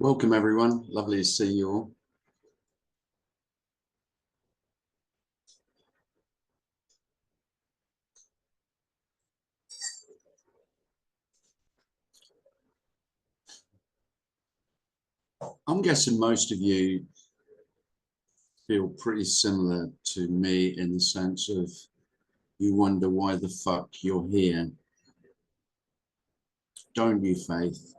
Welcome, everyone. Lovely to see you all. I'm guessing most of you feel pretty similar to me in the sense of you wonder why the fuck you're here. Don't you, Faith?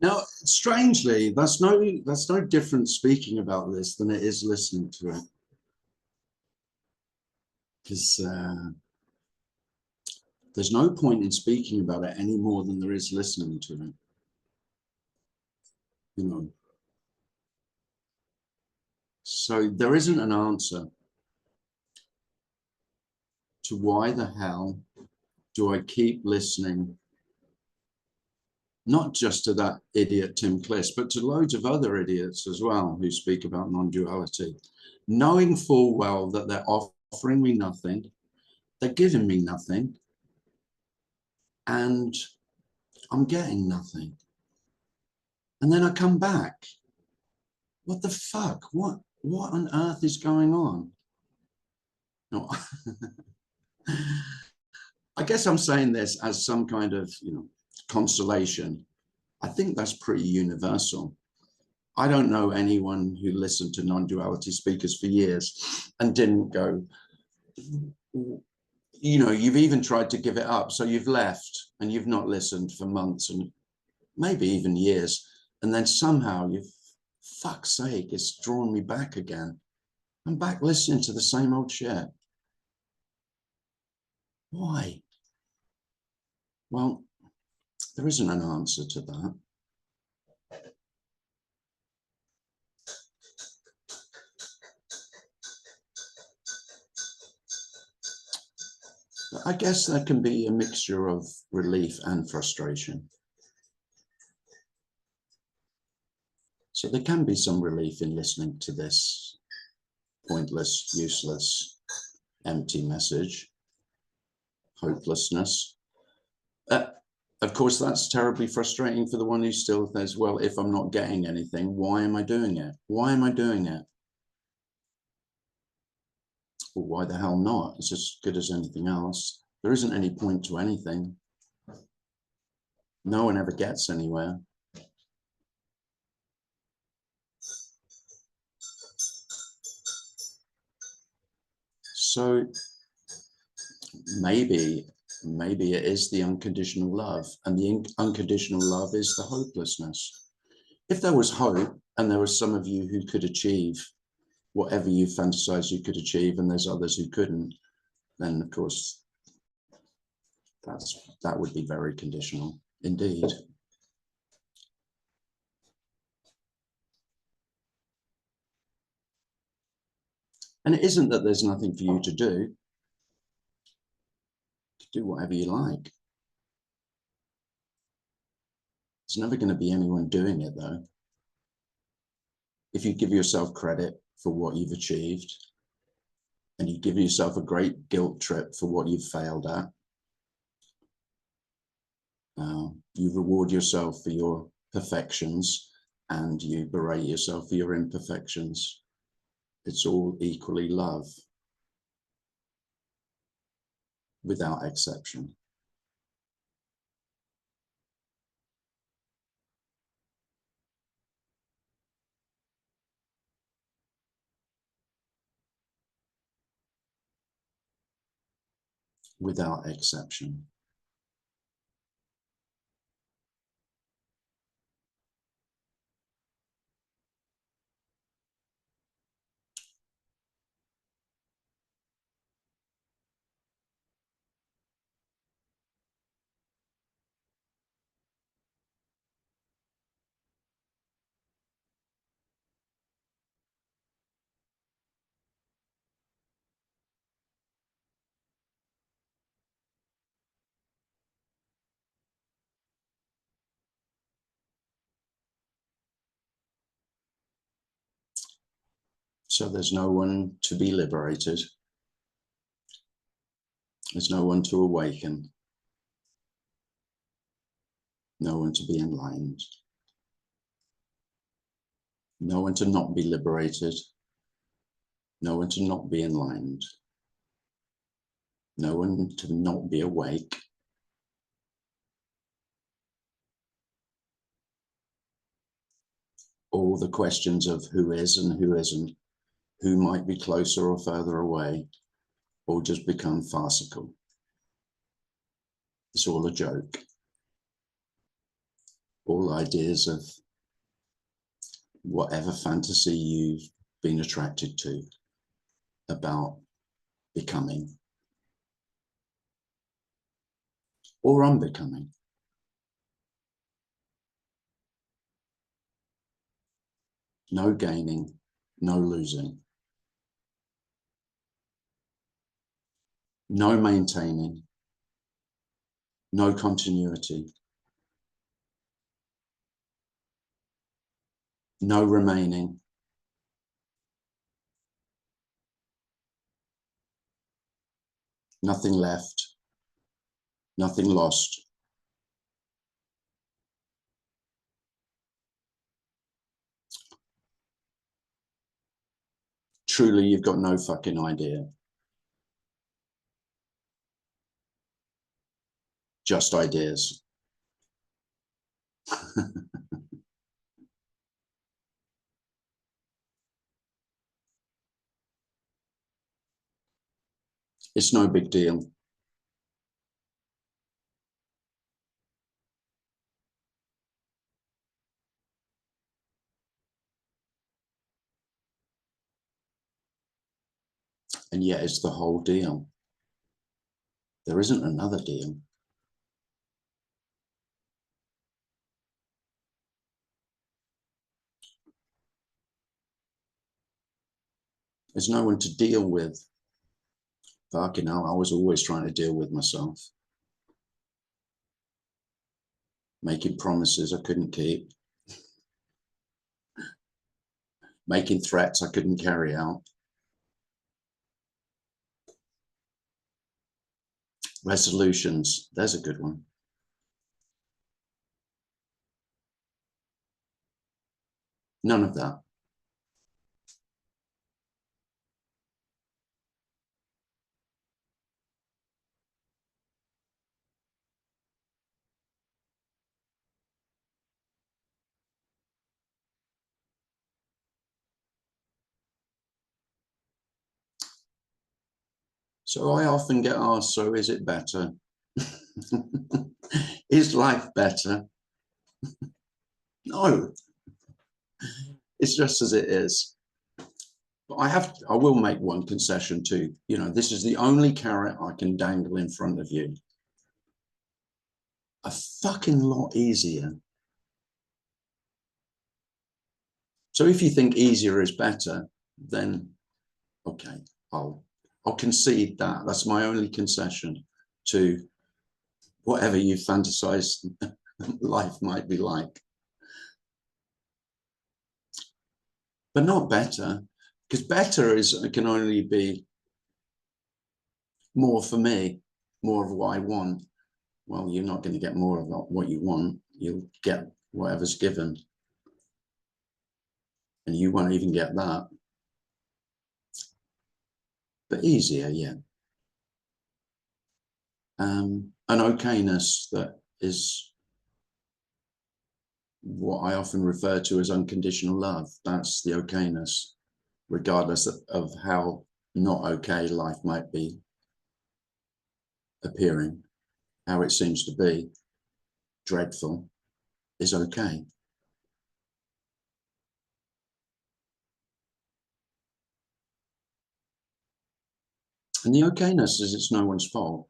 Now, strangely, that's no different speaking about this than it is listening to it. Because there's no point in speaking about it any more than there is listening to it. You know. So there isn't an answer to why the hell do I keep listening, not just to that idiot Tim Cliss, but to loads of other idiots as well who speak about non-duality, knowing full well that they're offering me nothing, they're giving me nothing, and I'm getting nothing. And then I come back. What the fuck? What on earth is going on? No. I guess I'm saying this as some kind of, consolation. I think that's pretty universal. I don't know anyone who listened to non-duality speakers for years and didn't go, you've even tried to give it up. So you've left and you've not listened for months and maybe even years. And then somehow fuck's sake, it's drawn me back again. I'm back listening to the same old shit. Why? Well, there isn't an answer to that. I guess there can be a mixture of relief and frustration. So there can be some relief in listening to this pointless, useless, empty message, hopelessness. Of course, that's terribly frustrating for the one who still says, well, if I'm not getting anything, why am I doing it? Why am I doing it? Well, why the hell not? It's as good as anything else. There isn't any point to anything. No one ever gets anywhere. So maybe it is the unconditional love, and the unconditional love is the hopelessness. If there was hope, and there were some of you who could achieve whatever you fantasize you could achieve, and there's others who couldn't, then of course that would be very conditional indeed. And it isn't that there's nothing for you to do. Do whatever you like. There's never going to be anyone doing it, though. If you give yourself credit for what you've achieved, and you give yourself a great guilt trip for what you've failed at, you reward yourself for your perfections, and you berate yourself for your imperfections. It's all equally love, without exception. Without exception. So there's no one to be liberated. There's no one to awaken. no one to be enlightened, no one to not be liberated, no one to not be enlightened, no one to not be awake, all the questions of who is and who isn't, who might be closer or further away, all just become farcical. It's all a joke. All ideas of whatever fantasy you've been attracted to about becoming or unbecoming. No gaining, no losing. No maintaining, no continuity, no remaining, nothing left, nothing lost. Truly, you've got no fucking idea. Just ideas. It's no big deal. And yet it's the whole deal. There isn't another deal. There's no one to deal with. Fucking hell, I was always trying to deal with myself. Making promises I couldn't keep. Making threats I couldn't carry out. Resolutions, there's a good one. None of that. So I often get asked, so is it better? Is life better? No, it's just as it is. But I will make one concession too. You know, this is the only carrot I can dangle in front of you. A fucking lot easier. So if you think easier is better, then okay, I'll concede that. That's my only concession to whatever you fantasize life might be like. But not better, because better can only be more for me, more of what I want. Well, you're not going to get more of what you want. You'll get whatever's given. And you won't even get that. But easier, yeah. An okayness that is what I often refer to as unconditional love. That's the okayness, regardless of how not okay life might be appearing, how it seems to be dreadful, is okay. And the okayness is it's no one's fault.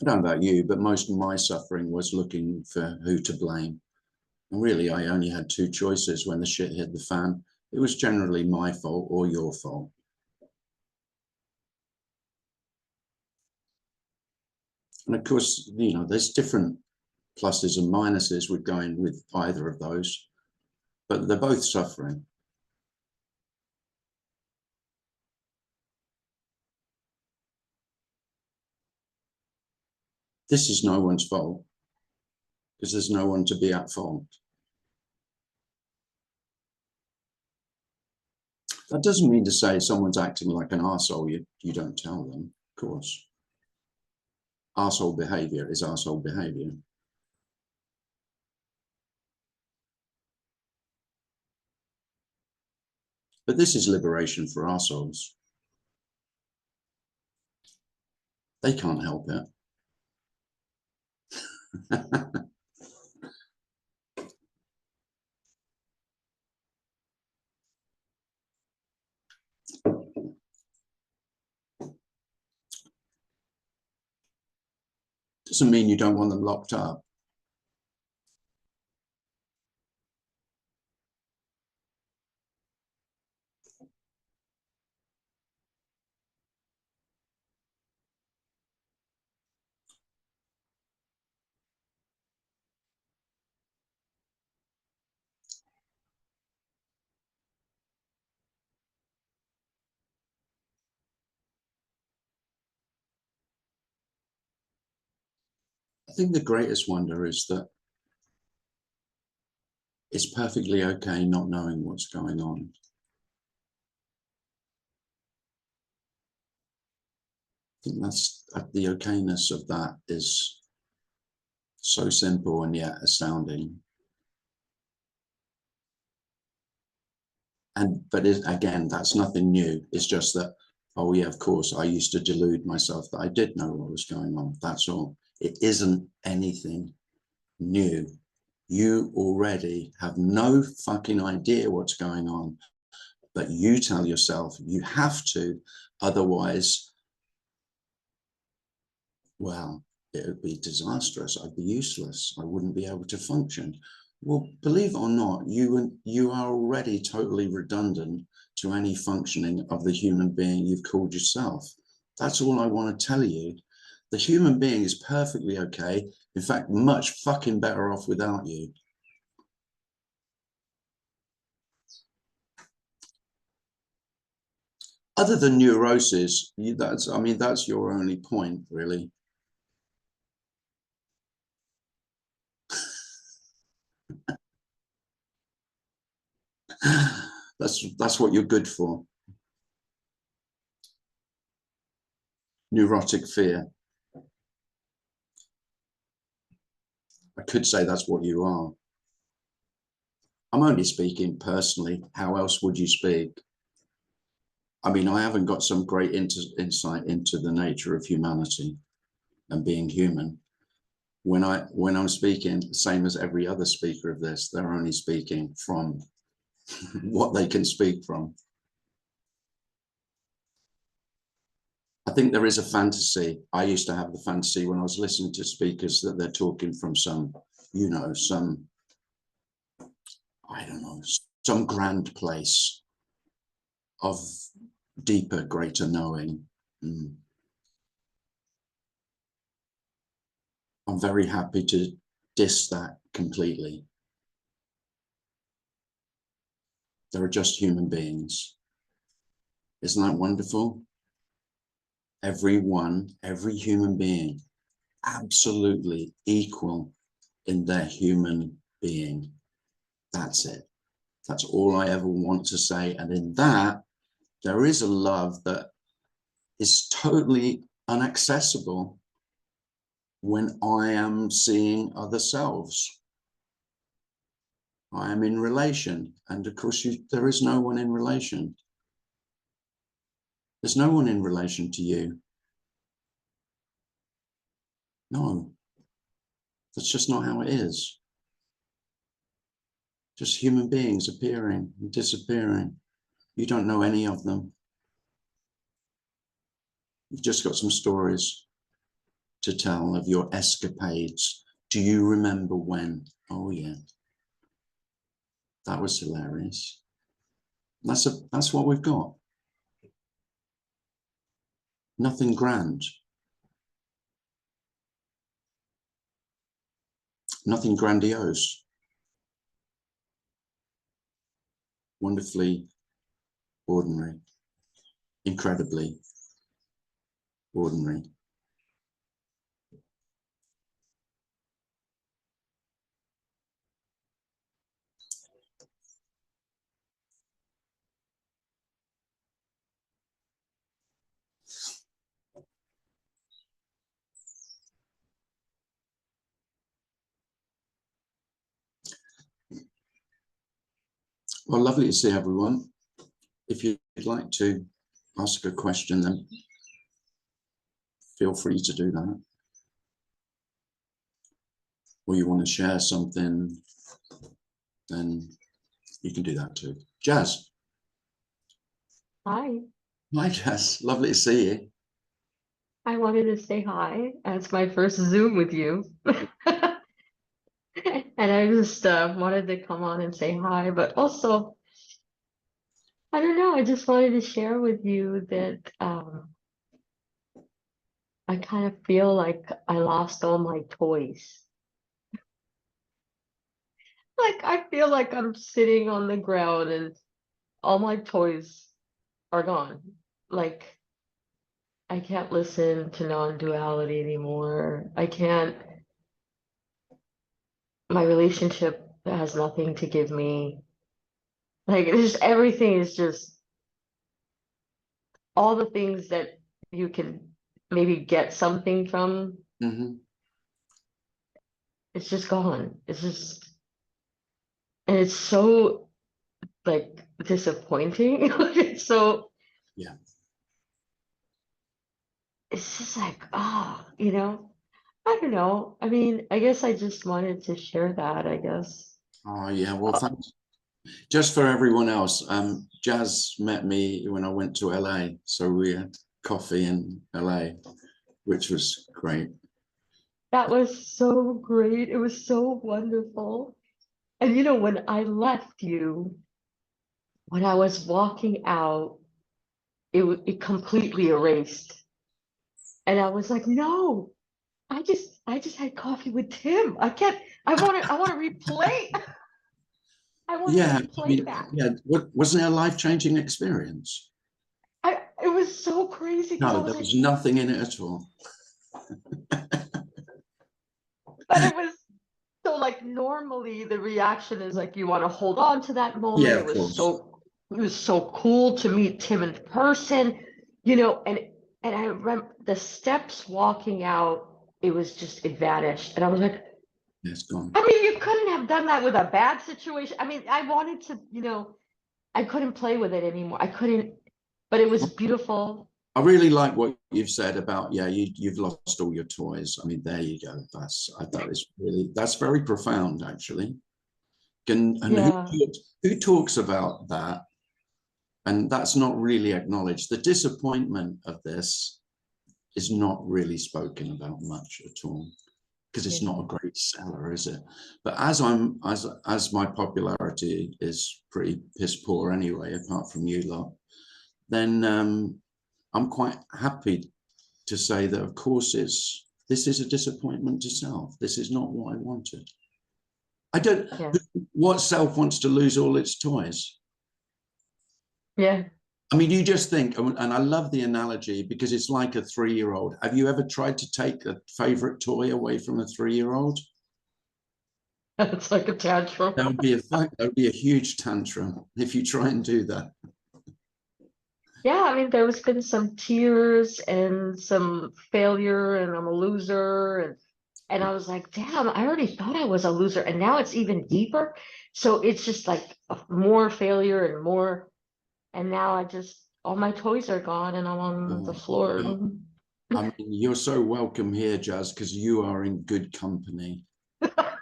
I don't know about you, but most of my suffering was looking for who to blame. And really, I only had two choices when the shit hit the fan. It was generally my fault or your fault. And of course, you know, there's different pluses and minuses with going with either of those, but they're both suffering. This is no one's fault, because there's no one to be at fault. That doesn't mean to say someone's acting like an arsehole, you don't tell them, of course. Arsehole behavior is arsehole behavior. But this is liberation for arseholes. They can't help it. Doesn't mean you don't want them locked up. I think the greatest wonder is that it's perfectly okay not knowing what's going on. I think that's the okayness of that is so simple and yet astounding. But again, that's nothing new. It's just that, oh yeah, of course, I used to delude myself that I did know what was going on. That's all. It isn't anything new. You already have no fucking idea what's going on, but you tell yourself you have to, otherwise, well, it would be disastrous. I'd be useless. I wouldn't be able to function. Well, believe it or not, you are already totally redundant to any functioning of the human being you've called yourself. That's all I want to tell you. The human being is perfectly okay. In fact, much fucking better off without you. Other than neurosis, that's your only point, really. That's what you're good for. Neurotic fear. I could say that's what you are. I'm only speaking personally. How else would you speak? I mean, I haven't got some great insight into the nature of humanity and being human. When I'm speaking, same as every other speaker of this, they're only speaking from what they can speak from. I think there is a fantasy. I used to have the fantasy when I was listening to speakers that they're talking from some, I don't know, some grand place of deeper, greater knowing. I'm very happy to diss that completely. They're just human beings. Isn't that wonderful? Every human being, absolutely equal in their human being. That's it. That's all I ever want to say. And in that, there is a love that is totally inaccessible when I am seeing other selves. I am in relation. And of course, there is no one in relation. There's no one in relation to you. No, that's just not how it is. Just human beings appearing and disappearing. You don't know any of them. You've just got some stories to tell of your escapades. Do you remember when? Oh yeah, that was hilarious. That's what we've got. Nothing grand. Nothing grandiose. Wonderfully ordinary. Incredibly ordinary. Well, lovely to see everyone. If you'd like to ask a question, then feel free to do that. Or you want to share something, then you can do that too. Jazz. Hi. Hi, Jazz. Lovely to see you. I wanted to say hi. It's my first Zoom with you. And I just wanted to come on and say hi, but also, I don't know, I just wanted to share with you that I kind of feel like I lost all my toys. Like I feel like I'm sitting on the ground and all my toys are gone. Like I can't listen to non-duality anymore. I can't, my relationship has nothing to give me. Like it's just everything is just all the things that you can maybe get something from, Mm-hmm. it's just gone. It's just, and it's so like disappointing. It's so, Yeah. it's just like, I don't know. I mean, I guess I just wanted to share that, I guess. Oh, yeah. Well, thanks. Just for everyone else, Jazz met me when I went to LA. So we had coffee in LA, which was great. That was so great. It was so wonderful. And when I left you, when I was walking out, it completely erased. And I was like, no, I just had coffee with Tim. I want to replay. I want to Yeah. I replay mean, that. yeah. Wasn't it a life-changing experience? It was so crazy because I No, was there like, was nothing in it at all. but it was so like normally the reaction is like you want to hold on to that moment. Yeah, It of was course. so cool to meet Tim in person, and I remember the steps walking out, it vanished. And I was like, Yeah, it's gone. I mean, you couldn't have done that with a bad situation. I mean, I wanted to, I couldn't play with it anymore. I couldn't, but it was beautiful. I really like what you've said about, yeah, you've lost all your toys. I mean, there you go. That's very profound, actually. And Yeah, who talks about that? And that's not really acknowledged. The disappointment of this is not really spoken about much at all, because it's not yeah, a great seller, is it? But as my popularity is pretty piss poor anyway, apart from you lot, then I'm quite happy to say that, of course, this is a disappointment to self. This is not what I wanted. I don't. yeah, What self wants to lose all its toys? yeah. I mean, you just think, and I love the analogy because it's like a 3-year-old. Have you ever tried to take a favorite toy away from a 3-year-old? It's like a tantrum. That would be a huge tantrum if you try and do that. Yeah, I mean, there's been some tears and some failure, and I'm a loser, and I was like, damn, I already thought I was a loser, and now it's even deeper. So it's just like more failure and more, and now all my toys are gone, and I'm on the Oh, floor. no. I mean, you're so welcome here, Jazz, because you are in good company.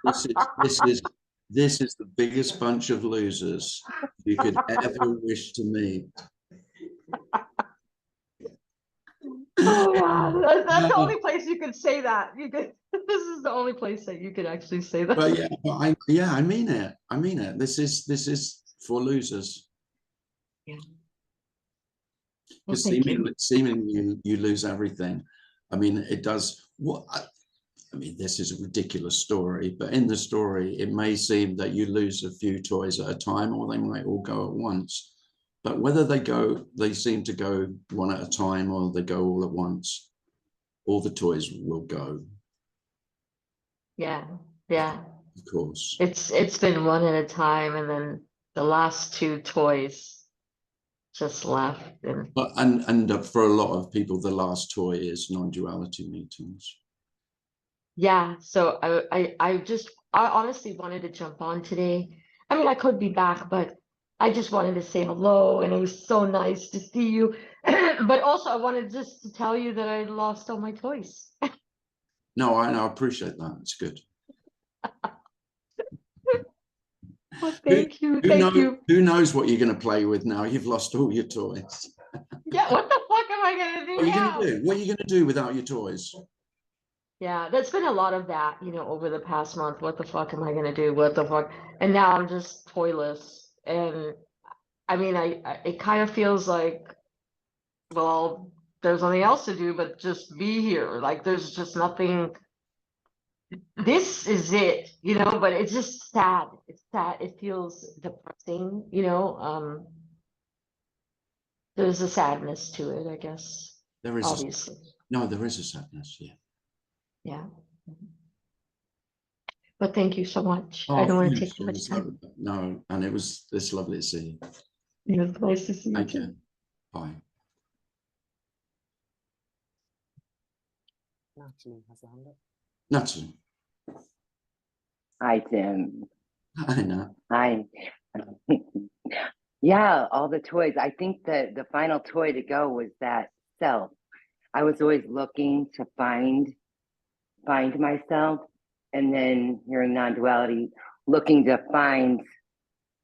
This is this is this is the biggest bunch of losers you could ever wish to meet. Oh yeah, that's the only place you could say that. You could. This is the only place that you could actually say that. But I mean it. I mean it. This is for losers. Yeah. Well, Because thank you. seemingly you lose everything. I mean, it does. I mean, this is a ridiculous story, but in the story, it may seem that you lose a few toys at a time, or they might all go at once. But whether they seem to go one at a time, or they go all at once, all the toys will go, Yeah, yeah. of course. It's been one at a time, and then the last two toys just left, and But and for a lot of people, the last toy is non-duality meetings. yeah. So I honestly wanted to jump on today. I mean, I could be back, but I just wanted to say hello, and it was so nice to see you. But also, I wanted just to tell you that I lost all my toys. No, I appreciate that. It's good. Well, Who, thank you, thank you. who knows what you're going to play with now? You've lost all your toys. Yeah, what the fuck am I gonna do What are you now? going to do? What are you going to do without your toys? Yeah, that's been a lot of that, over the past month. What the fuck am I gonna do? What the fuck? And now I'm just toyless. And I mean, it kind of feels like, well, there's nothing else to do but just be here. Like there's just nothing. This is it, but it's just sad. It's sad. It feels depressing, there's a sadness to it, I guess, There is obviously. no, there is a sadness. Yeah. Yeah. But thank you so much. I Oh, don't want to thanks. take too It much was time. no, and it's lovely to see you. It was nice to see you Thank too. you. Bye. Natalie has a hand up. Natalie. Hi, Tim. I know. Hi. Yeah, all the toys. I think that the final toy to go was that self. I was always looking to find myself, and then hearing non-duality, looking to find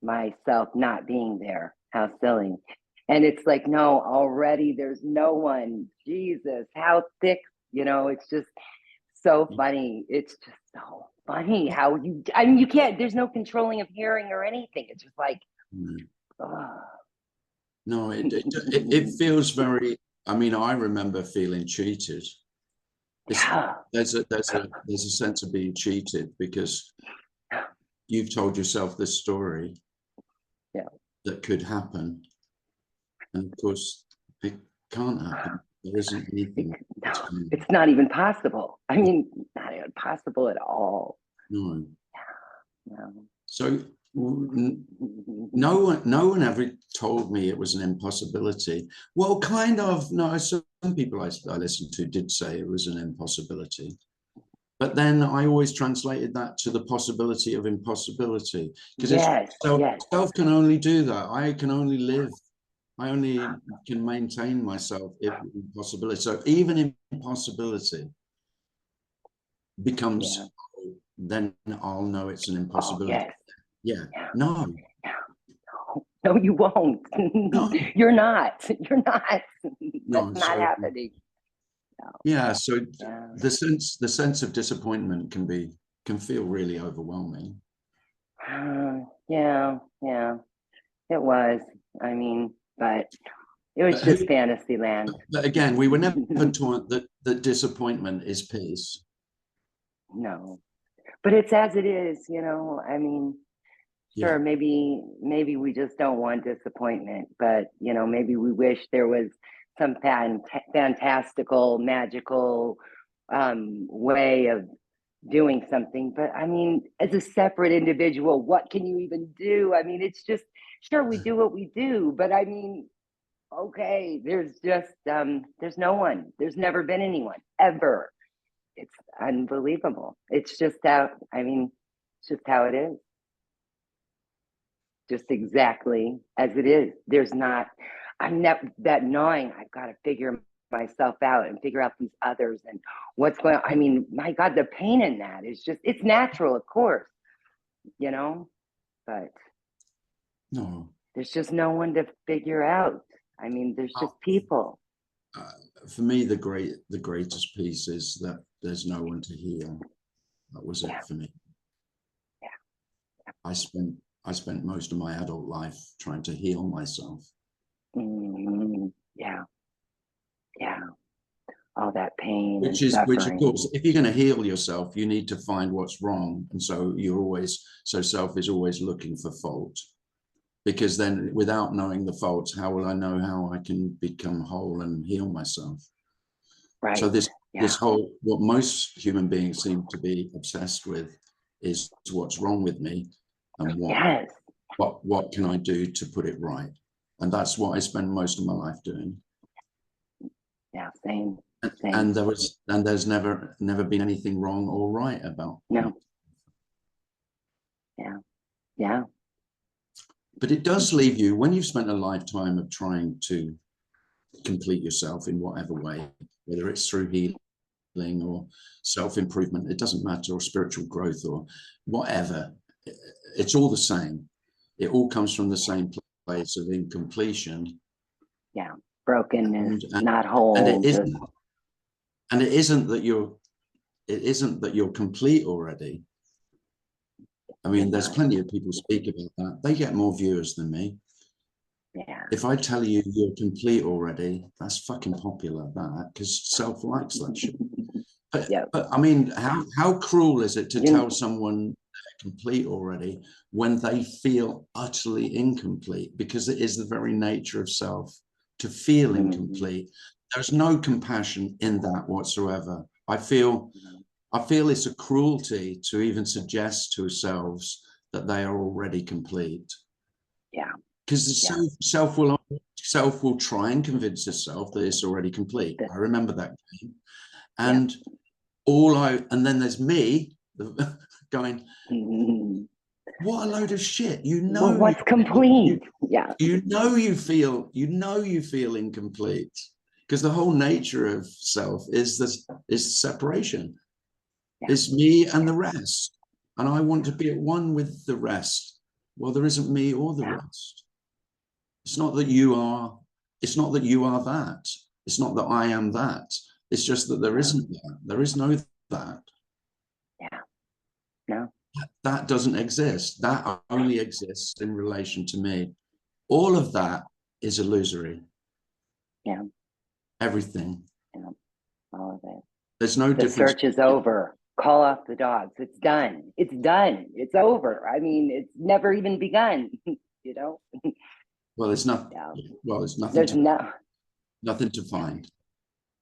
myself not being there. How silly. And it's like, no, already there's no one. Jesus, how thick, it's just so funny. It's just so funny how you can't, there's no controlling of hearing or anything. It's just like, No, it feels very, I mean, I remember feeling cheated. yeah. There's a sense of being cheated because you've told yourself this story that could happen. And of course, it can't happen. There isn't anything. It's not even possible. I mean, not even possible at all. No. No. So no one ever told me it was an impossibility. Well, kind of. No, some people I listened to did say it was an impossibility. But then I always translated that to the possibility of impossibility. Because self can only do that. I can only live. I only can maintain myself if impossibility. So even impossibility becomes, then I'll know it's an impossibility. Oh, yes. Yeah. No. No, you won't. No. You're not. You're not. No, That's not happening. No. Yeah. So the sense of disappointment can feel really overwhelming. Yeah. It was. I mean, but it was just fantasy land. But again, we were never taught that disappointment is peace. No, but it's as it is, I mean, sure, maybe we just don't want disappointment, but maybe we wish there was some fantastical, magical way of doing something. But I mean, as a separate individual, what can you even do? I mean, it's just, sure, we do what we do, but I mean, okay, there's just there's no one, there's never been anyone ever. It's unbelievable. It's just how, I mean, it's just how it is. Just exactly as it is. There's not, I'm not that gnawing, I've got to figure myself out and figure out these others and what's going on. I mean, my God, the pain in that is just, it's natural, of course, but no, there's just no one to figure out. I mean, there's just people. For me, the greatest piece is that there's no one to heal. That was it for me. I spent most of my adult life trying to heal myself. Yeah. All that pain, which of course, if you're going to heal yourself, you need to find what's wrong, and so self is always looking for fault, because then without knowing the faults, how will I know how I can become whole and heal myself? Right. So this whole, what most human beings seem to be obsessed with is what's wrong with me, and what can I do to put it right? And that's what I spend most of my life doing. Yeah, same. And there's never been anything wrong or right about no. Yeah. But it does leave you, when you've spent a lifetime of trying to complete yourself in whatever way, whether it's through healing or self-improvement, it doesn't matter, or spiritual growth or whatever, it's all the same. It all comes from the same place of incompletion. Yeah, brokenness, and not whole. And it isn't that you're complete already. I mean, there's plenty of people speak about that. They get more viewers than me. Yeah. If I tell you you're complete already, that's fucking popular, that, because self likes that shit. But, Yep. but I mean, how cruel is it to tell someone they're complete already when they feel utterly incomplete? Because it is the very nature of self to feel incomplete. There's no compassion in that whatsoever. I feel it's a cruelty to even suggest to ourselves that they are already complete. Yeah. Because the self will try and convince itself that it's already complete. I remember that game. And and then there's me going, what a load of shit. You know, well, what's complete? You know you feel incomplete. Because the whole nature of self is separation. Yeah. It's me and the rest. And I want to be at one with the rest. Well, there isn't me or the rest. It's not that you are that. It's not that I am that. It's just that there isn't that. There is no that. Yeah. No. That doesn't exist. That only exists in relation to me. All of that is illusory. Yeah. Everything. Yeah. All of it. There's no difference. The search is over. Call off the dogs. It's done. It's done. It's over. I mean, it's never even begun, you know? Well, there's nothing. Yeah. Well, there's nothing. There's nothing to find.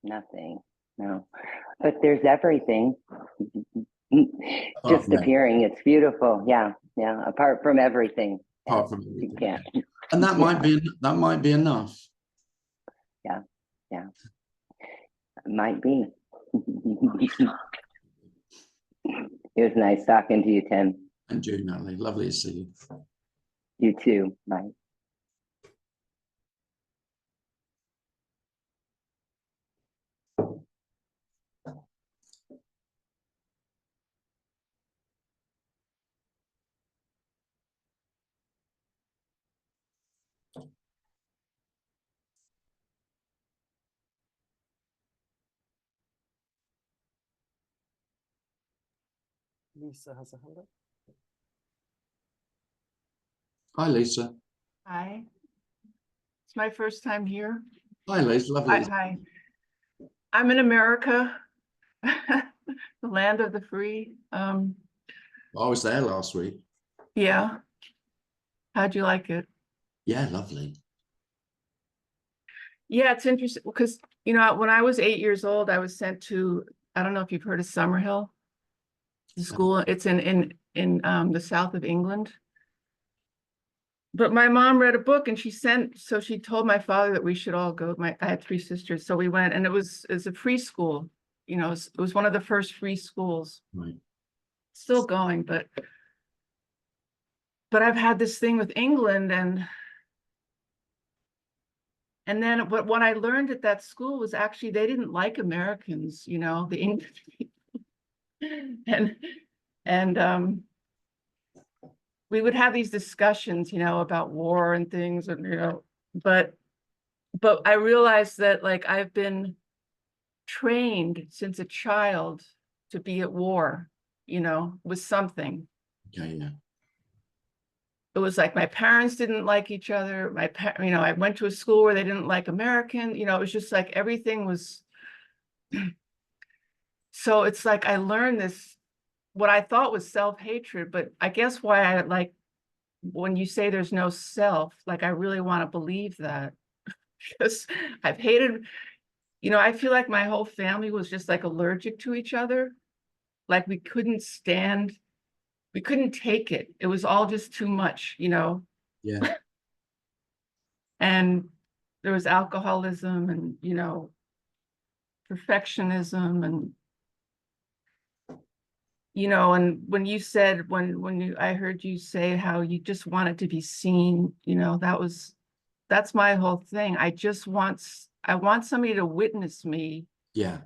Nothing. No. But there's everything. Just appearing. It's beautiful. Yeah. Yeah. Apart from everything. Apart from everything. You can't. And that might be enough. Yeah. Yeah. It might be. It was nice talking to you, Tim. And you, Natalie. Lovely to see you. You too. Bye. Lisa has a hand up. Hi, Lisa. Hi. It's my first time here. Hi, Lisa. Lovely. Hi. I'm in America, the land of the free. I was there last week. Yeah. How'd you like it? Yeah, lovely. Yeah, it's interesting because, you know, when I was 8 years old, I was sent to, I don't know if you've heard of Summerhill, the school. It's in the south of England. But my mom read a book and so she told my father that we should all go. I had 3 sisters, so we went, and it was a free school. You know, it was one of the first free schools. Right. Still going, but I've had this thing with England, and then what I learned at that school was actually they didn't like Americans, you know, the English people. And we would have these discussions, you know, about war and things, and you know, but I realized that, like, I've been trained since a child to be at war, you know, with something. Okay, yeah. It was like my parents didn't like each other. You know, I went to a school where they didn't like American, you know, it was just like everything was. So it's like I learned this, what I thought was self-hatred, but I guess why I like, when you say there's no self, like I really want to believe that, because I've hated, you know, I feel like my whole family was just like allergic to each other. Like we couldn't take it. It was all just too much, you know? Yeah. And there was alcoholism and, you know, perfectionism, you know, and when you said, I heard you say how you just wanted to be seen, you know, that's my whole thing. I want somebody to witness me, Yeah.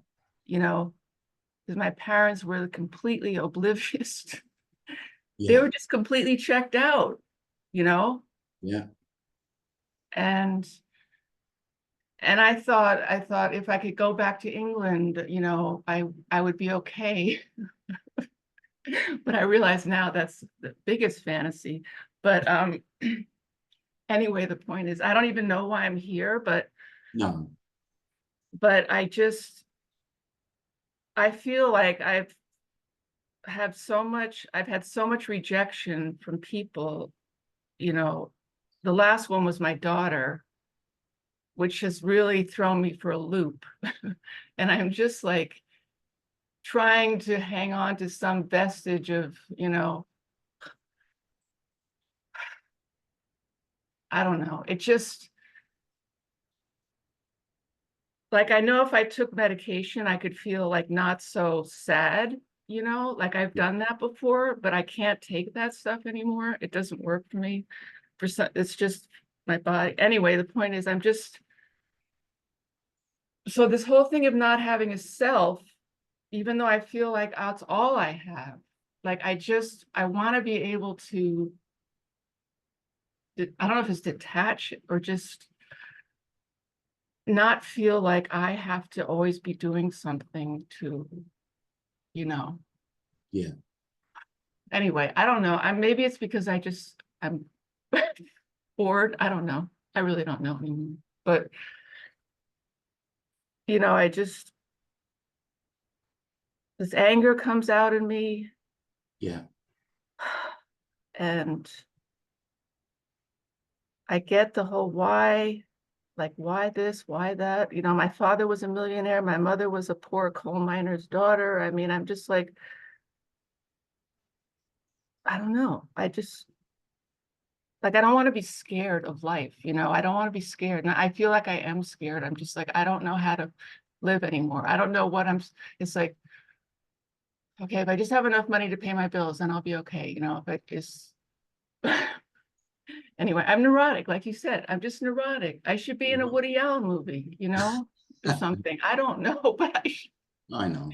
you know, because my parents were completely oblivious. They Yeah. were just completely checked out, you know? Yeah. And I thought if I could go back to England, you know, I would be okay. But I realize now that's the biggest fantasy. But anyway, the point is, I don't even know why I'm here, but No. I feel like I've had so much rejection from people, you know. The last one was my daughter, which has really thrown me for a loop. And I'm just like trying to hang on to some vestige of, you know, I don't know. It just, like, I know if I took medication, I could feel like not so sad, you know, like I've done that before, but I can't take that stuff anymore. It doesn't work for me. It's just my body. Anyway, the point is so this whole thing of not having a self, even though I feel like that's all I have, like I want to be able to, I don't know if it's detach or just not feel like I have to always be doing something to, you know. Yeah. Anyway, I don't know. Maybe it's because I'm bored. I don't know. I really don't know anymore. But, you know, this anger comes out in me, Yeah. and I get the whole why, like why this, why that? You know, my father was a millionaire. My mother was a poor coal miner's daughter. I mean, I'm just like, I don't know. Like, I don't want to be scared of life, you know, I don't want to be scared. And I feel like I am scared. I'm just like, I don't know how to live anymore. I don't know what it's like, okay, if I just have enough money to pay my bills, then I'll be okay. You know, if I just, anyway, I'm neurotic. Like you said, I'm just neurotic. I should be in a Woody Allen movie, you know, or something. I don't know, but I know.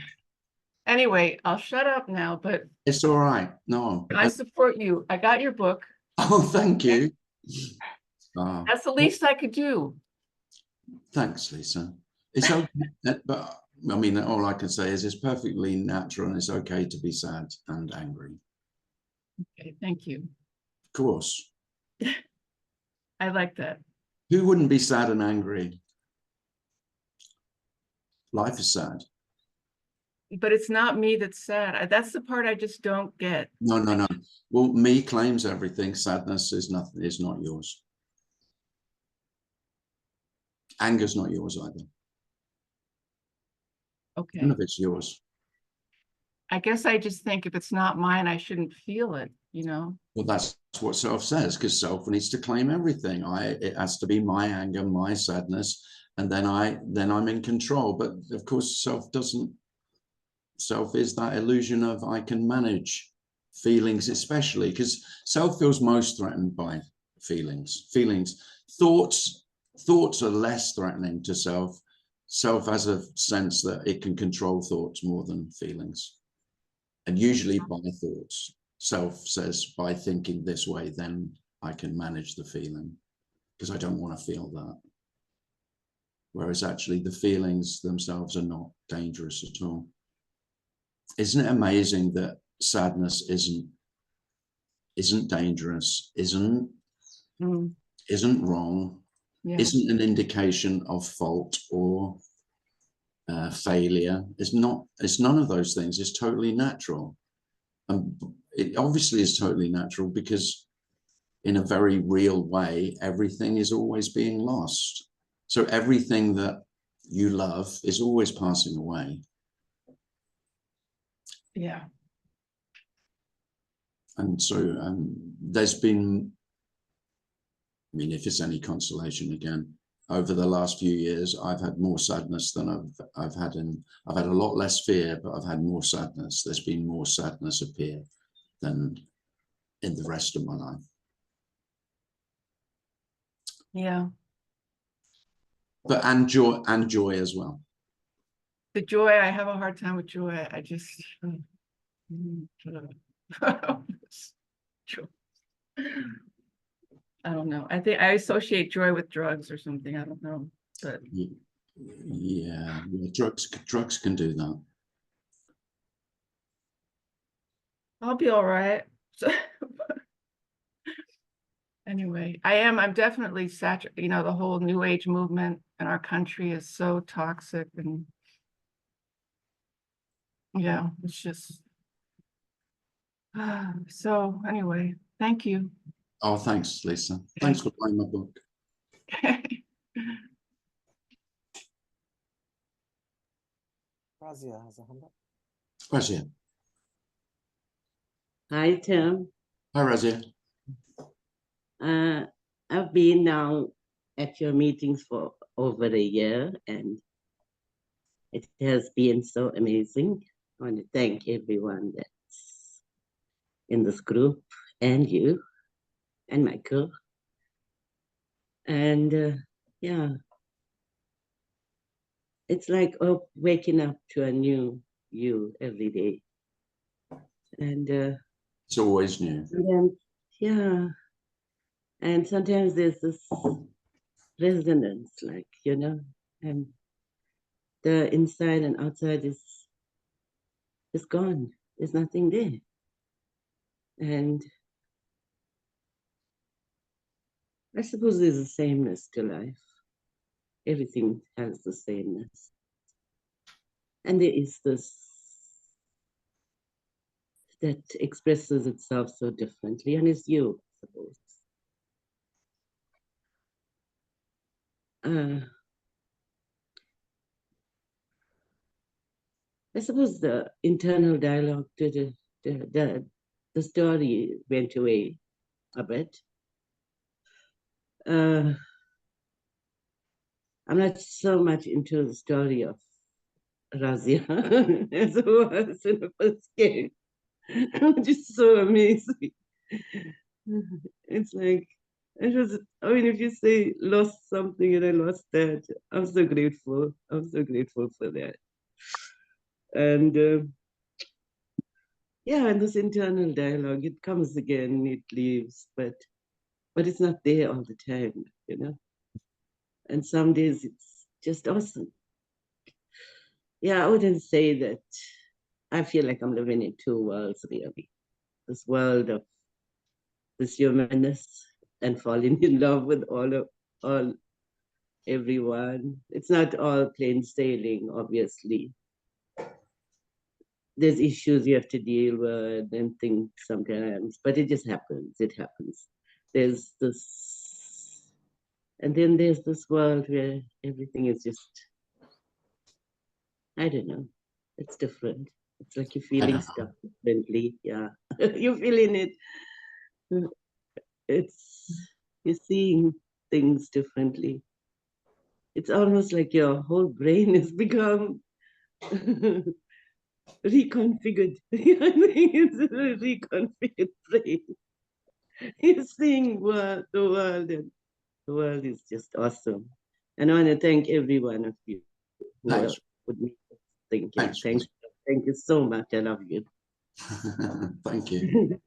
Anyway, I'll shut up now, but It's all right. No. I support you. I got your book. Oh, thank you. That's the least I could do. Thanks, Lisa. It's okay, but I mean, all I can say is it's perfectly natural and it's okay to be sad and angry. Okay, thank you. Of course. I like that. Who wouldn't be sad and angry? Life is sad. But it's not me that's sad. That's the part I just don't get. No, no, no. Well, me claims everything. Sadness is nothing, is not yours. Anger's not yours either. Okay. None of it's yours. I guess I just think if it's not mine, I shouldn't feel it, you know? Well, that's what self says, because self needs to claim everything. It has to be my anger, my sadness, and then I'm in control. But of course, self doesn't. Self is that illusion of I can manage feelings, especially because self feels most threatened by feelings. Thoughts are less threatening to self. Self has a sense that it can control thoughts more than feelings, and usually by thoughts. Self says by thinking this way, then I can manage the feeling because I don't want to feel that. Whereas actually the feelings themselves are not dangerous at all. Isn't it amazing that sadness isn't dangerous, isn't wrong, Yeah. isn't an indication of fault or failure? It's not. It's none of those things. It's totally natural. And it obviously is totally natural because in a very real way, everything is always being lost. So everything that you love is always passing away. Yeah. And so there's been, I mean, if it's any consolation again, over the last few years, I've had more sadness than I've had a lot less fear, but I've had more sadness. There's been more sadness appear than in the rest of my life. Yeah. But and joy as well. The joy, I have a hard time with joy. I just joy. I don't know. I think I associate joy with drugs or something. I don't know. But Yeah, drugs can do that. I'll be all right. So anyway, I'm definitely saturated. You know, the whole new age movement in our country is so toxic, and yeah, it's just so anyway, thank you. Oh, thanks, Lisa. Thanks for buying my book. Razia has a hand up. Razia. Hi, Tim. Hi, Razia. I've been now at your meetings for over a year, and it has been so amazing. I want to thank everyone that's in this group, and you, and Michael. And yeah, it's like waking up to a new you every day. And It's always new. yeah, and sometimes there's this resonance, like, you know, and the inside and outside is gone. There's nothing there. And I suppose there's a sameness to life. Everything has the sameness. And there is this that expresses itself so differently, and it's you, I suppose. I suppose the internal dialogue to the story went away a bit. I'm not so much into the story of Razia as I was in the first game, which is so amazing. It's like, I mean, if you say lost something and I lost that, I'm so grateful. I'm so grateful for that. And yeah, and this internal dialogue, it comes again, it leaves, but it's not there all the time, you know? And some days it's just awesome. Yeah, I wouldn't say that I feel like I'm living in two worlds, really. This world of this humanness and falling in love with all everyone. It's not all plain sailing, obviously. There's issues you have to deal with and things sometimes, but it just happens. It happens. There's this, and then there's this world where everything is just, I don't know, it's different. It's like you're feeling stuff differently. Yeah, you're feeling it. You're seeing things differently. It's almost like your whole brain has become reconfigured. I think it's a reconfigured brain. You're seeing the world, and the world is just awesome. And I want to thank every one of you who would make us thinking. Thank you so much. I love you. Thank you.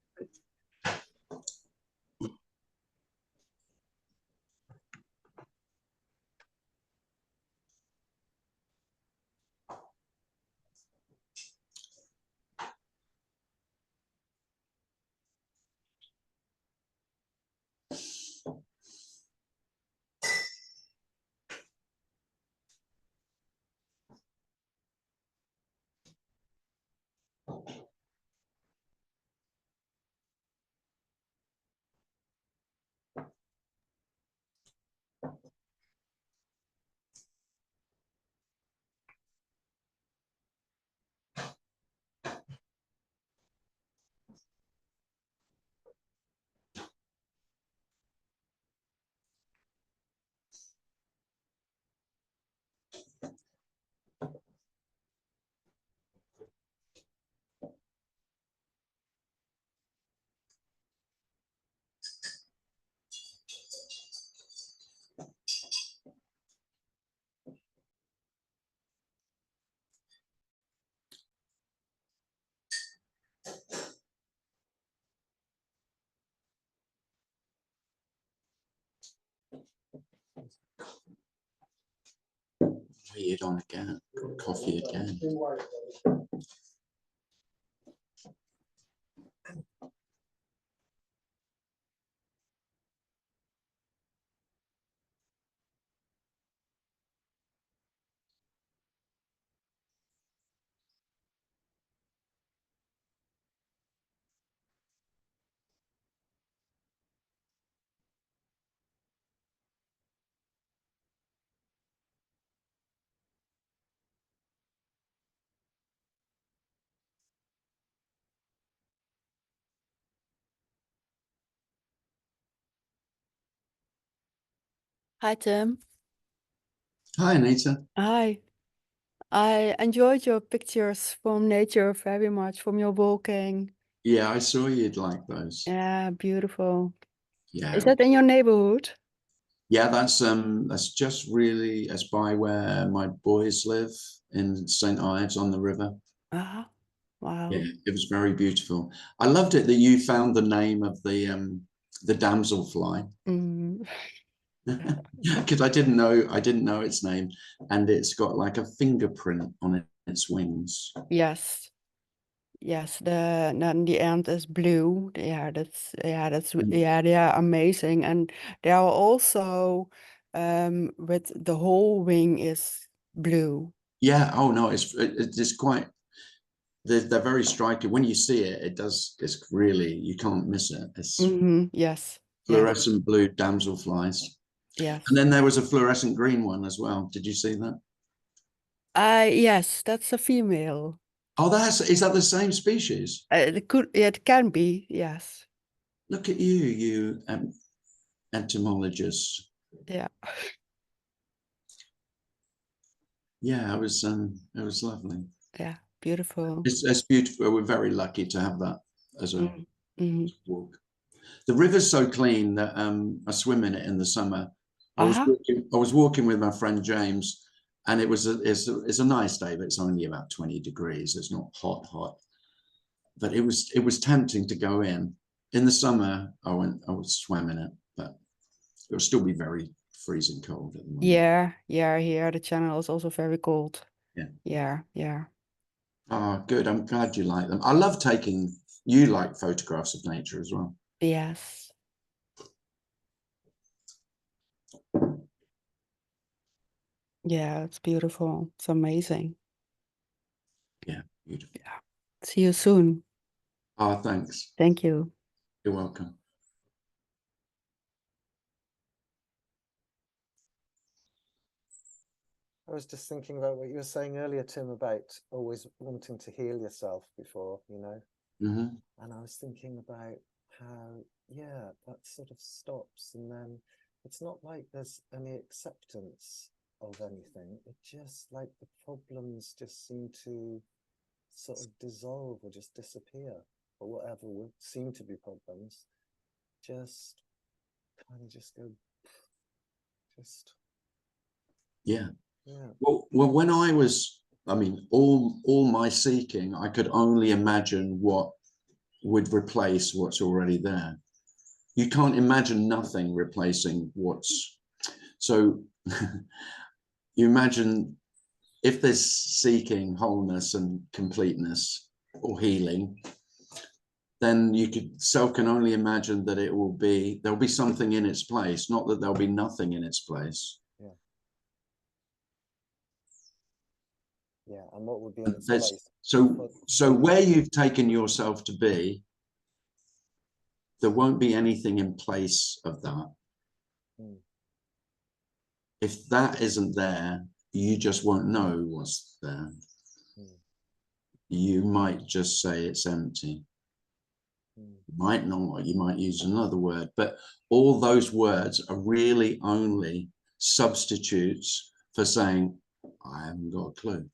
Coffee it on again. Got coffee again. Hi, Tim. Hi, Anita. Hi. I enjoyed your pictures from nature very much, from your walking. Yeah, I saw you'd like those. Yeah, beautiful. Yeah. Is that in your neighborhood? Yeah, that's just really as by where my boys live in St. Ives on the river. Ah, wow. Yeah, it was very beautiful. I loved it that you found the name of the damselfly. Mm, Because I didn't know its name, and it's got like a fingerprint on its wings. yes. Yes, then the end is blue. Yeah, that's yeah, they are amazing. And they are also with the whole wing is blue. Yeah. Oh no, it's quite. They're very striking. When you see it, it's really, you can't miss it. It's Yes. fluorescent blue damselflies. Yes. And then there was a fluorescent green one as well. Did you see that? Yes, that's a female. Oh, is that the same species? It can be, yes. Look at you entomologist. Yeah. Yeah, it was lovely. Yeah, beautiful. It's beautiful. We're very lucky to have that as a Mhm. walk. The river's so clean that I swim in it in the summer. I was walking with my friend James, and it's a nice day, but it's only about 20 degrees. It's not hot, but it was tempting to go in. In the summer, I would swim in it, but it would still be very freezing cold at the moment. Yeah, here the channel is also very cold. Yeah. Yeah. Oh, good. I'm glad you like them. I love you like photographs of nature as well. Yes. Yeah, it's beautiful. It's amazing. Yeah, beautiful. Yeah. See you soon. Oh, thanks. Thank you. You're welcome. I was just thinking about what you were saying earlier, Tim, about always wanting to heal yourself before, you know. Mm-hmm. And I was thinking about how, yeah, that sort of stops, and then it's not like there's any acceptance of anything. It just, like, the problems just seem to sort of dissolve or just disappear, or whatever would seem to be problems just kind of just go, just, Yeah. yeah. Well, when all my seeking, I could only imagine what would replace what's already there. You can't imagine nothing replacing what's. So you imagine if there's seeking wholeness and completeness or healing, then self can only imagine that there'll be something in its place, not that there'll be nothing in its place. Yeah, and what would be in its There's, place? so where you've taken yourself to be, there won't be anything in place of that. If that isn't there, you just won't know what's there. You might just say it's empty. You might not, you might use another word, but all those words are really only substitutes for saying, I haven't got a clue.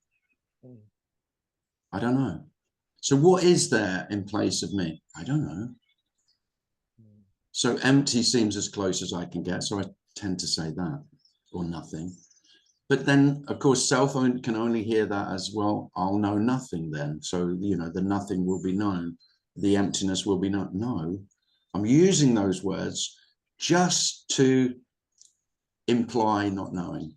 I don't know. So what is there in place of me? I don't know. So empty seems as close as I can get. So I tend to say that, or nothing. But then, of course, self can only hear that as, well, I'll know nothing then. So, the nothing will be known. The emptiness will be known. No, I'm using those words just to imply not knowing.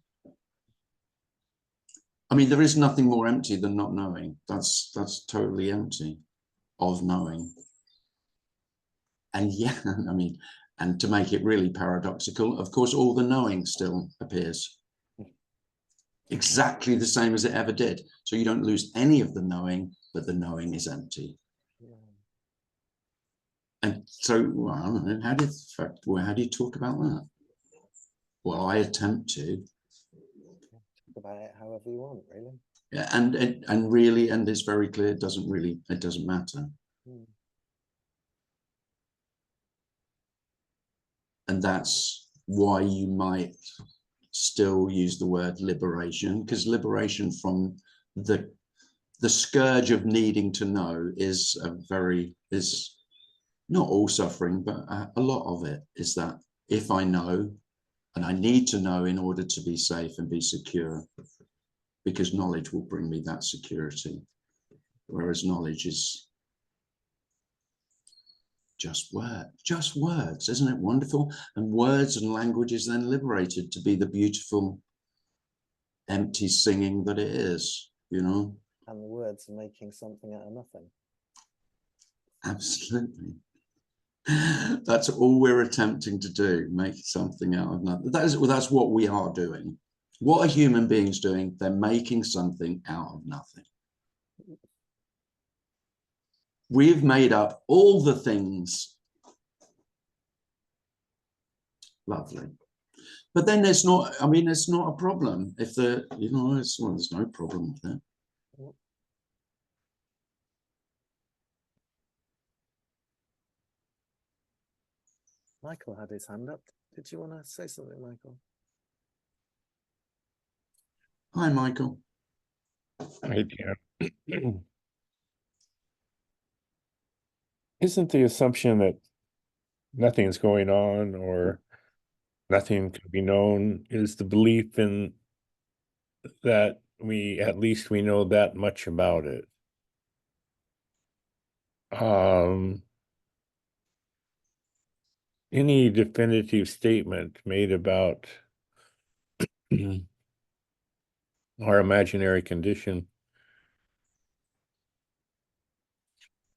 I mean, there is nothing more empty than not knowing. That's totally empty of knowing. And yeah, I mean, and to make it really paradoxical, of course, all the knowing still appears exactly the same as it ever did. So you don't lose any of the knowing, but the knowing is empty. Yeah. And so, well, I don't know, how do you talk about that? Well, I attempt to. Talk about it however you want, really. Yeah, and really, and it's very clear, it doesn't matter. Mm. And that's why you might still use the word liberation, because liberation from the scourge of needing to know is not all suffering, but a lot of it is that if I know, and I need to know in order to be safe and be secure, because knowledge will bring me that security, whereas knowledge is just words, isn't it wonderful? And words and language is then liberated to be the beautiful empty singing that it is, you know. And the words are making something out of nothing. Absolutely. That's all we're attempting to do, make something out of nothing. That's what we are doing. What are human beings doing? They're making something out of nothing. We've made up all the things. Lovely. But then there's not, I mean, it's not a problem if there's no problem with that. Michael had his hand up. Did you want to say something, Michael? Hi, Michael. Hi, Dan. Isn't the assumption that nothing's going on or nothing can be known is the belief in that at least we know that much about it? Any definitive statement made about our imaginary condition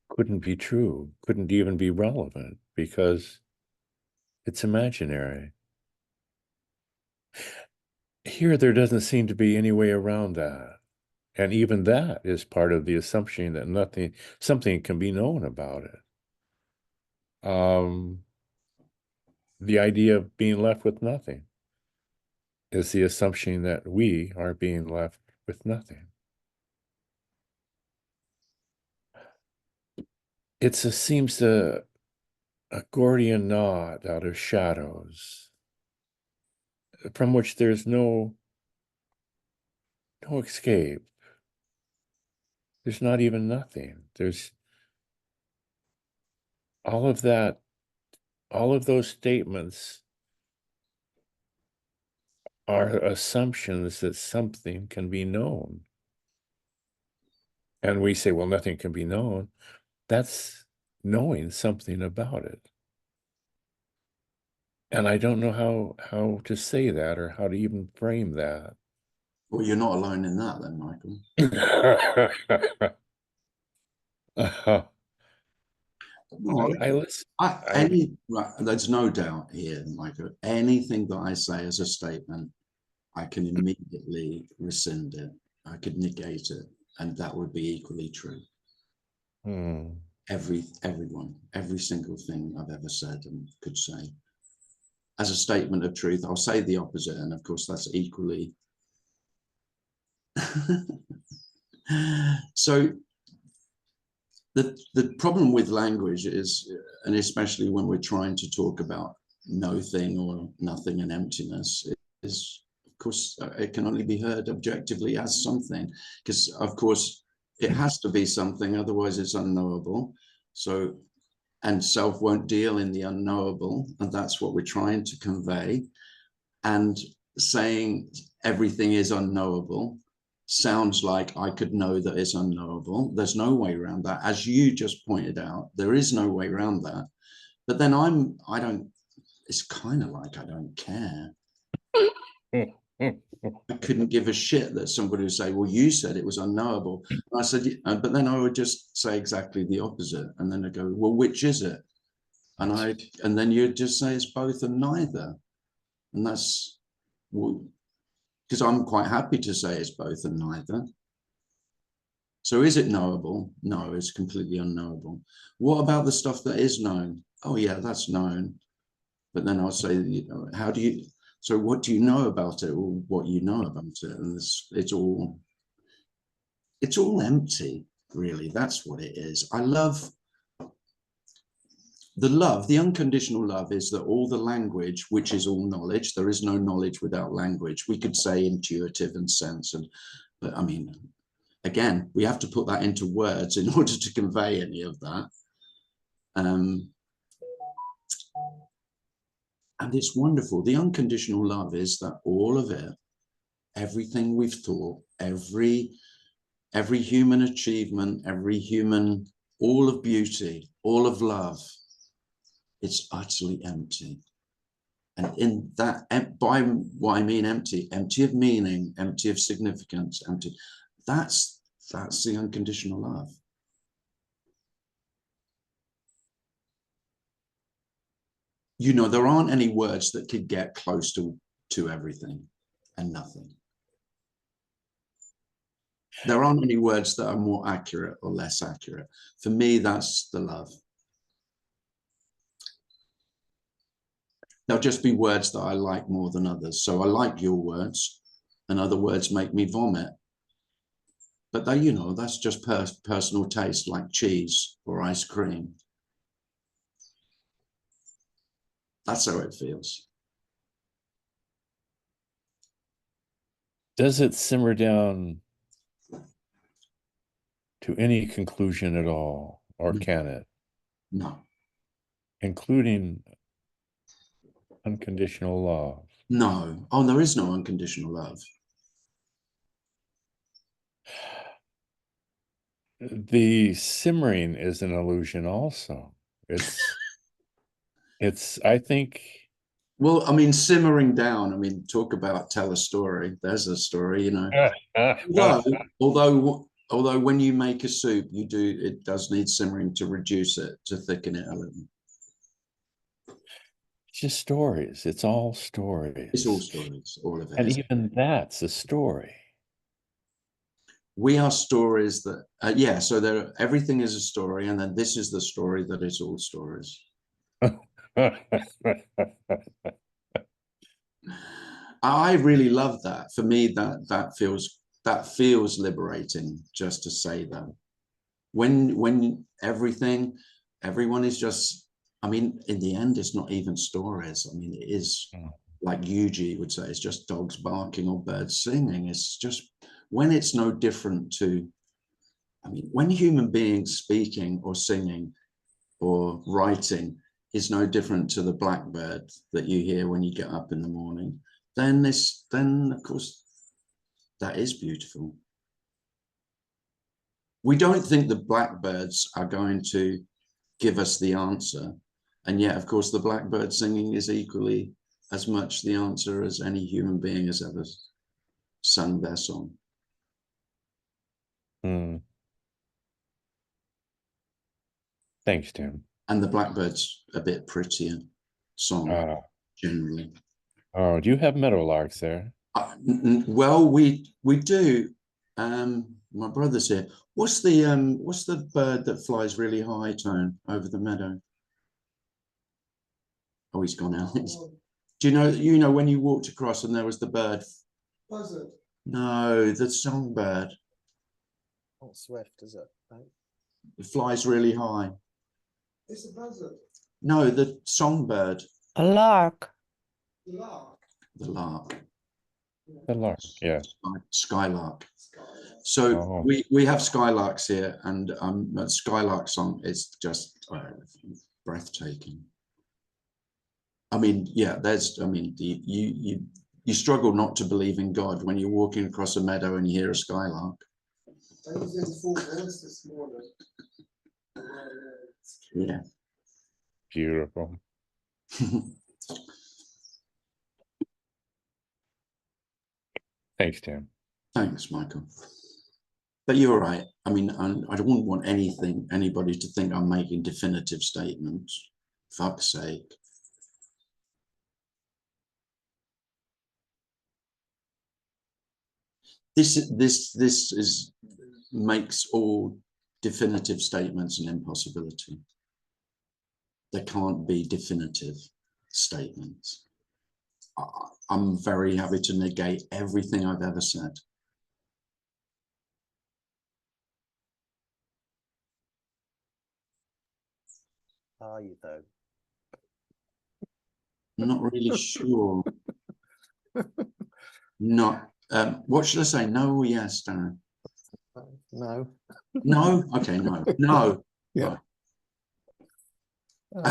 couldn't be true, couldn't even be relevant because it's imaginary. Here, there doesn't seem to be any way around that. And even that is part of the assumption that something can be known about it. The idea of being left with nothing is the assumption that we are being left with nothing. Seems a Gordian knot out of shadows from which there's no escape. There's not even nothing. There's all of that, all of those statements are assumptions that something can be known. And we say, well, nothing can be known. That's knowing something about it. And I don't know how to say that or how to even frame that. Well, you're not alone in that then, Michael. There's no doubt here, Michael. Anything that I say as a statement, I can immediately rescind it. I could negate it, and that would be equally true. Every single thing I've ever said and could say. As a statement of truth, I'll say the opposite, and of course that's equally. So the problem with language is, and especially when we're trying to talk about no thing or nothing and emptiness, is of course it can only be heard objectively as something, because of course it has to be something, otherwise it's unknowable. So, and self won't deal in the unknowable, and that's what we're trying to convey. And saying everything is unknowable sounds like I could know that it's unknowable. There's no way around that. As you just pointed out, there is no way around that. But then it's kind of like I don't care. I couldn't give a shit that somebody would say, well, you said it was unknowable. And I said, but then I would just say exactly the opposite. And then I go, well, which is it? And then you'd just say it's both and neither. And that's because I'm quite happy to say it's both and neither. So is it knowable? No, it's completely unknowable. What about the stuff that is known? Oh yeah, that's known. But then I'll say, you know, how do you, so what do you know about it, or what you know about it? And it's all empty, really. That's what it is. I love, the unconditional love is that all the language, which is all knowledge, there is no knowledge without language. We could say intuitive and sense, but I mean, again, we have to put that into words in order to convey any of that. And it's wonderful. The unconditional love is that all of it, everything we've thought, every human achievement, every human, all of beauty, all of love, it's utterly empty. And in that, by what I mean empty of meaning, empty of significance, empty, that's the unconditional love. You know, there aren't any words that could get close to everything and nothing. There aren't any words that are more accurate or less accurate. For me, that's the love. There'll just be words that I like more than others. So I like your words, and other words make me vomit. But they, you know, that's just personal taste, like cheese or ice cream. That's how it feels. Does it simmer down to any conclusion at all, or can it? No. Including unconditional love? No. Oh, there is no unconditional love. The simmering is an illusion also. It's I think. Well, I mean, simmering down, I mean, talk about tell a story. There's a story, you know. Although when you make a soup, it does need simmering to reduce it, to thicken it a little. It's just stories. It's all stories. It's all stories, all of it. And even that's a story. We are stories that, yeah, so everything is a story, and then this is the story that is all stories. I really love that. For me, that feels liberating, just to say that. When everyone is just, I mean, in the end, it's not even stories. I mean, it is, like Yuji would say, it's just dogs barking or birds singing. It's just, when it's no different to, I mean, when human beings speaking or singing or writing is no different to the blackbird that you hear when you get up in the morning, then of course, that is beautiful. We don't think the blackbirds are going to give us the answer. And yet, of course, the blackbird singing is equally as much the answer as any human being has ever sung their song. Thanks, Tim. And the blackbird's a bit prettier song, generally. Oh, do you have meadowlarks there? Well, we do. My brother's here. What's the bird that flies really high, Tone, over the meadow? Oh, he's gone out. Do you know when you walked across and there was the bird? Buzzard. No, the songbird. Not swift, is it? Right? It flies really high. It's a buzzard. No, the songbird. A lark. Lark. The lark. The lark, yeah. Skylark. So we have skylarks here, and that skylark song is just breathtaking. I mean, yeah, you struggle not to believe in God when you're walking across a meadow and you hear a skylark. I was in full voice this morning. Yeah. Beautiful. Thanks, Tim. Thanks, Michael. But you're right. I mean, I don't want anybody to think I'm making definitive statements. Fuck's sake. This makes all definitive statements an impossibility. There can't be definitive statements. I'm very happy to negate everything I've ever said. Are you though? Not really sure. Not. What should I say? No or yes, Darren? No. No. Okay. No. No. Yeah. No.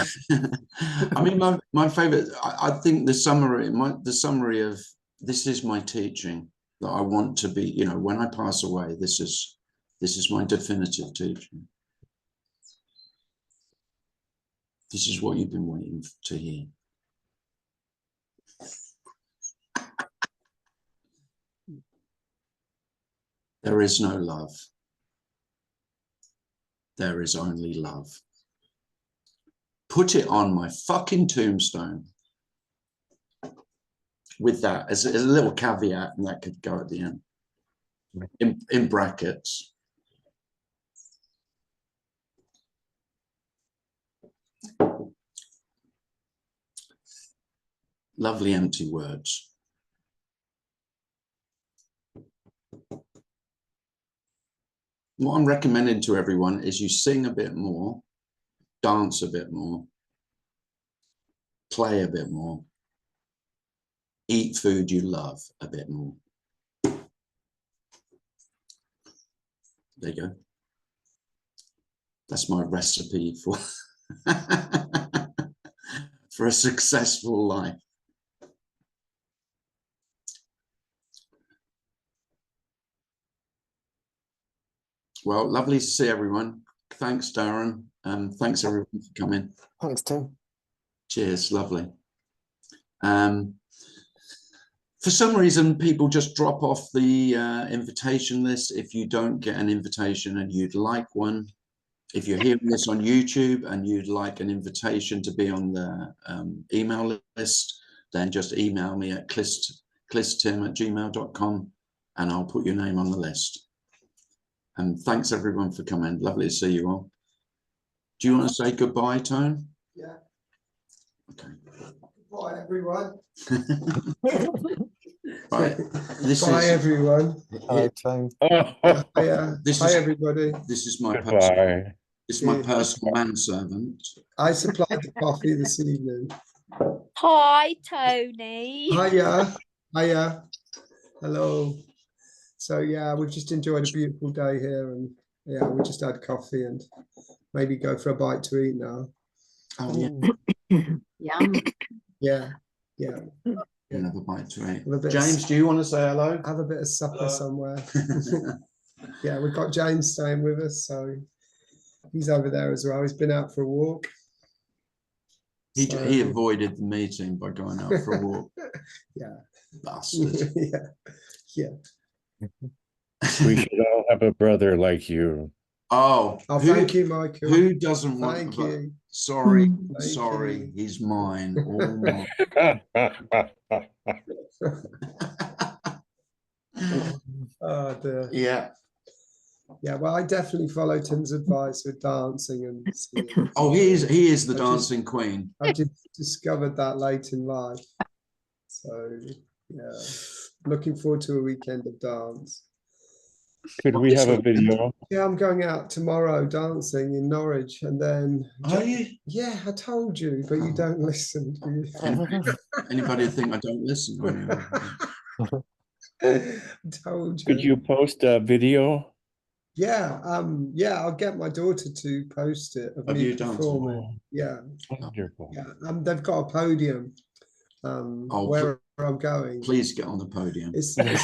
I mean, my favorite. I think the summary of this is my teaching that I want to be. You know, when I pass away, this is my definitive teaching. This is what you've been waiting to hear. There is no love. There is only love. Put it on my fucking tombstone. With that, as a little caveat, and that could go at the end. In brackets. Lovely empty words. What I'm recommending to everyone is you sing a bit more, dance a bit more, play a bit more, eat food you love a bit more. There you go. That's my recipe for, for a successful life. Well, lovely to see everyone. Thanks, Darren. Thanks everyone for coming. Thanks, Tim. Cheers, lovely. For some reason, people just drop off the invitation list if you don't get an invitation and you'd like one. If you're hearing this on YouTube and you'd like an invitation to be on the email list, then just email me at clistim@gmail.com and I'll put your name on the list. And thanks everyone for coming. Lovely to see you all. Do you want to say goodbye, Tone? Yeah. Okay. Bye, everyone. Right. Bye, everyone. Hi, Tim. Hi, This hi is- everybody. This is my Goodbye. personal manservant. I supplied the coffee this evening. Hi, Tony. Hiya. Hiya. Hello. So yeah, we've just enjoyed a beautiful day here, and yeah, we just had coffee and maybe go for a bite to eat now. Oh yeah. Yum. Yeah. Yeah. Another bite to eat. Have a bit James, do you want to say hello? Have a bit of supper somewhere. Yeah, we've got James staying with us, so he's over there as well. He's been out for a walk. He So- he avoided the meeting by going out for a walk. Yeah. Bastard. Yeah. Yeah. We should all have a brother like you. Oh, Oh, thank you, Michael. Who doesn't want? Thank but- you. Sorry, Thank sorry, you. he's mine. All mine. Oh dear. Yeah. Yeah, well, I definitely follow Tim's advice with dancing and singing. Oh, he is the I've just- dancing queen. I've just discovered that late in life. So yeah, looking forward to a weekend of dance. Could we have a video? Yeah, I'm going out tomorrow dancing in Norwich, and then Are you? yeah, I told you, but you don't listen, do you? Anybody think I don't listen? I told you. Could you post a video? Yeah, yeah, I'll get my daughter to post it of Of me you dancing? performing. Yeah, Wonderful. yeah. They've got a podium where I'm going. Please get on the podium. It's Do it,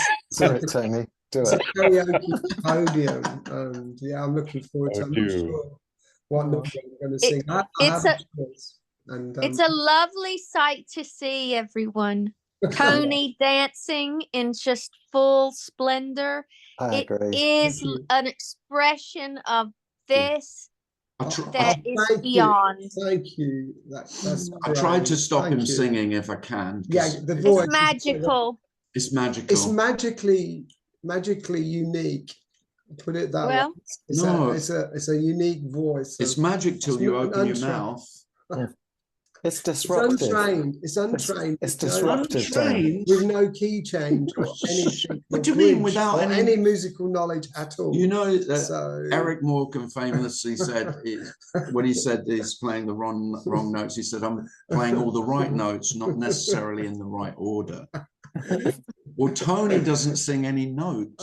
Tony. Do it's a it. karaoke podium, and yeah, I'm looking forward to it. Oh, I'm not do. sure what number I'm going to sing. I it's have a choice, and It's a lovely sight to see, everyone. Tony dancing in just full splendor. I It agree. is Thank you. an expression of this I that is Thank beyond. you. Thank you. That's tried to great. stop Thank him you. singing if I can. Yeah, 'cause the It's voice. magical. it's magical. It's magically unique. Put it that Well, way. It's No. it's a unique voice. It's of- magic till you open your untrained. mouth. It's It's disruptive. untrained. It's untrained. It's Joe, disruptive, Tony. Untrained. with no key change or anything. What do you mean without or any- any musical knowledge at all? You know that So Eric Morgan famously said when he said he's playing the wrong notes, he said, "I'm playing all the right notes, not necessarily in the right order." Well, Tony doesn't sing any notes.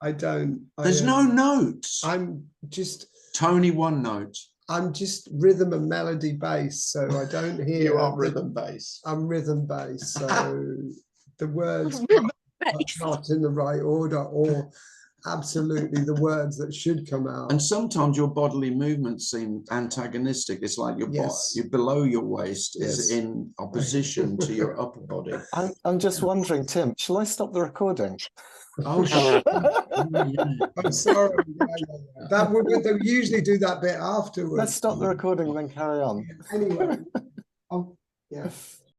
I don't. There's no notes. I'm just Tony one note. I'm just rhythm and melody based, so I don't hear. You are rhythm bass. I'm rhythm based, so the words Rhythm are not in the right order, or absolutely the words that should come out. And sometimes your bodily movements seem antagonistic. It's like your Yes. you're below your waist is Yes. in opposition to your upper body. I'm just wondering, Tim, shall I stop the recording? Oh, shit. I'm sorry. That would they usually do that bit afterwards. Let's stop the recording and then carry on. Anyway, yeah.